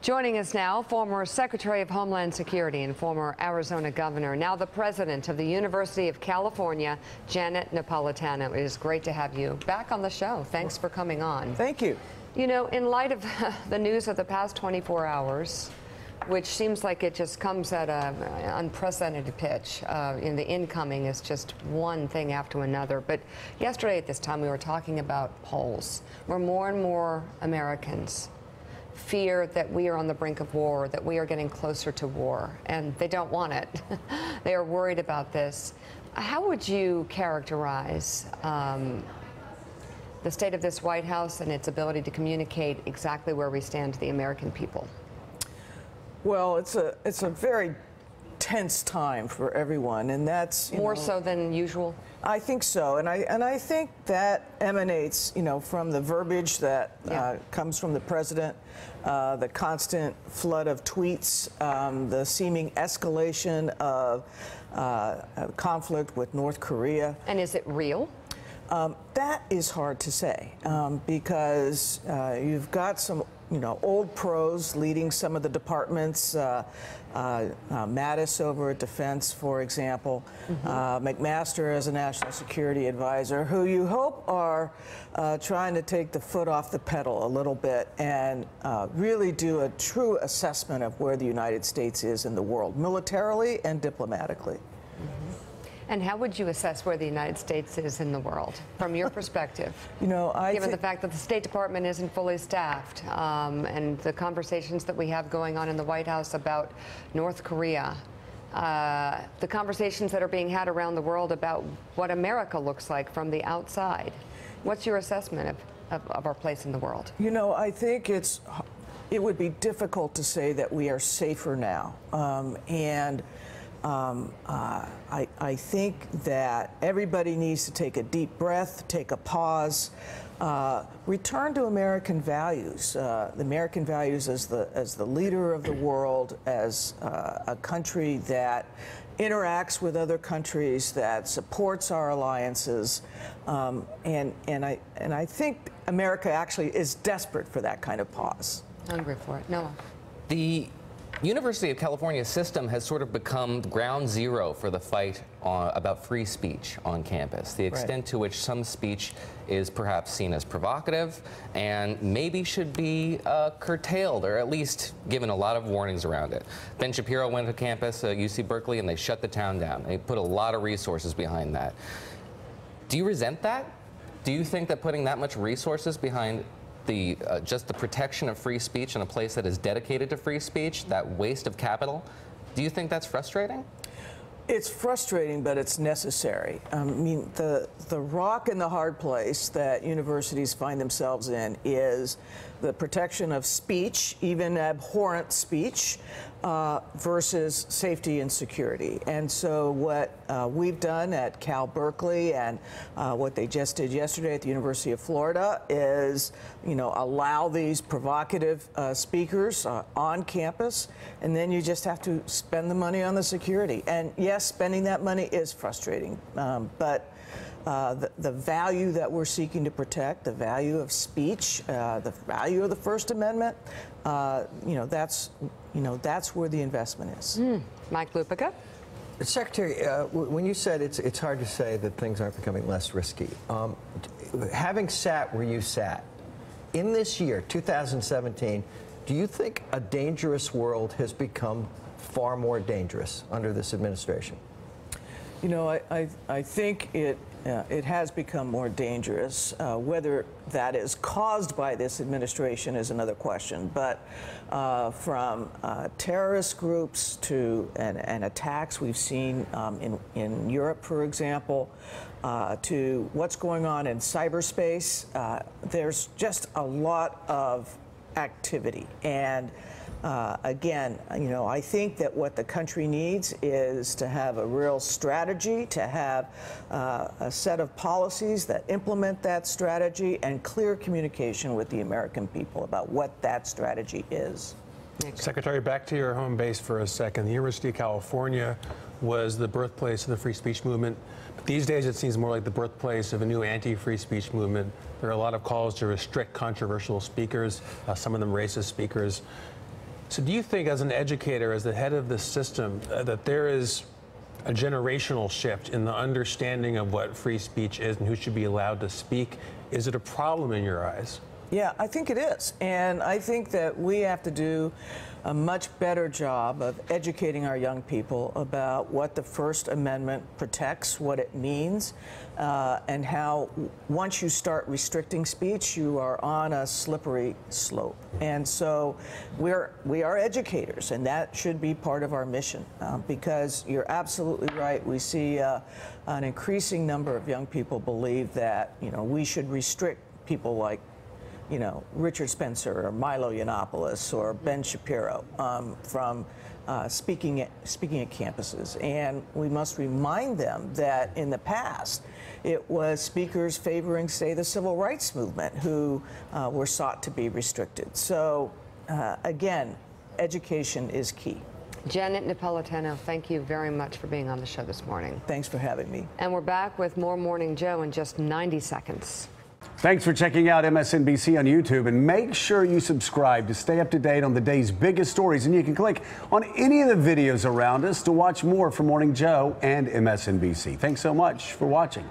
Joining us now, former Secretary of Homeland Security and former Arizona governor, now the president of the University of California, Janet Napolitano. It is great to have you back on the show. Thanks for coming on. Thank you. You know, in light of the news of the past 24 hours, which seems like it just comes at an unprecedented pitch. In the incoming is just one thing after another. But yesterday at this time, we were talking about polls, where more and more Americans fear that we are on the brink of war, that we are getting closer to war, and they don't want it. They are worried about this. How would you characterize the state of this White House and its ability to communicate exactly where we stand to the American people? Well, it's a very tense time for everyone, and that's more so than usual. I think so, and I think that emanates, from the verbiage that comes from the president, the constant flood of tweets, the seeming escalation of conflict with North Korea. And is it real? That is hard to say because you've got some old pros leading some of the departments, Mattis over at Defense, for example, McMaster as a national security advisor, who you hope are trying to take the foot off the pedal a little bit and really do a true assessment of where the United States is in the world, militarily and diplomatically. And how would you assess where the United States is in the world, from your perspective? Given the fact that the State Department isn't fully staffed, and the conversations that we have going on in the White House about North Korea, the conversations that are being had around the world about what America looks like from the outside. What's your assessment of our place in the world? I think it would be difficult to say that we are safer now. I think that everybody needs to take a deep breath, take a pause, return to American values. The American values as the leader of the world, as a country that interacts with other countries, that supports our alliances, and I think America actually is desperate for that kind of pause. Hungry for it. Noah. The University of California system has sort of become ground zero for the fight about free speech on campus. The extent to which some speech is perhaps seen as provocative and maybe should be curtailed or at least given a lot of warnings around it. Ben Shapiro went to campus at UC Berkeley and they shut the town down. They put a lot of resources behind that. Do you resent that? Do you think that putting that much resources behind just the protection of free speech in a place that is dedicated to free speech, that waste of capital, do you think that's frustrating? It's frustrating, but it's necessary. I mean, the rock and the hard place that universities find themselves in is the protection of speech, even abhorrent speech, versus safety and security. And so what we've done at Cal Berkeley and what they just did yesterday at the University of Florida is, allow these provocative speakers on campus, and then you just have to spend the money on the security. And yes, spending that money is frustrating, but the value that we're seeking to protect, the value of speech, the value of the First Amendment, that's where the investment is. Mike Lupica? Secretary, when you said it's hard to say that things aren't becoming less risky, having sat where you sat, in this year, 2017, do you think a dangerous world has become far more dangerous under this administration? I think it has become more dangerous. Whether that is caused by this administration is another question. But from terrorist groups to and attacks we've seen in Europe, for example, to what's going on in cyberspace, there's just a lot of activity. And again, I think that what the country needs is to have a real strategy, to have a set of policies that implement that strategy, and clear communication with the American people about what that strategy is. Secretary, back to your home base for a second. The University of California was the birthplace of the free speech movement. But these days, it seems more like the birthplace of a new anti-free speech movement. There are a lot of calls to restrict controversial speakers, some of them racist speakers. So do you think, as an educator, as the head of this system, that there is a generational shift in the understanding of what free speech is and who should be allowed to speak? Is it a problem in your eyes? Yeah, I think it is. And I think that we have to do a much better job of educating our young people about what the First Amendment protects, what it means, and how once you start restricting speech, you are on a slippery slope. And so we are educators, and that should be part of our mission, because you're absolutely right. We see an increasing number of young people believe that, we should restrict people like Richard Spencer or Milo Yiannopoulos or Ben Shapiro from speaking at campuses. And we must remind them that in the past, it was speakers favoring, say, the civil rights movement who were sought to be restricted. So, again, education is key. Janet Napolitano, thank you very much for being on the show this morning. Thanks for having me. And we're back with more Morning Joe in just 90 seconds. Thanks for checking out MSNBC on YouTube, and make sure you subscribe to stay up to date on the day's biggest stories. And you can click on any of the videos around us to watch more from Morning Joe and MSNBC. Thanks so much for watching.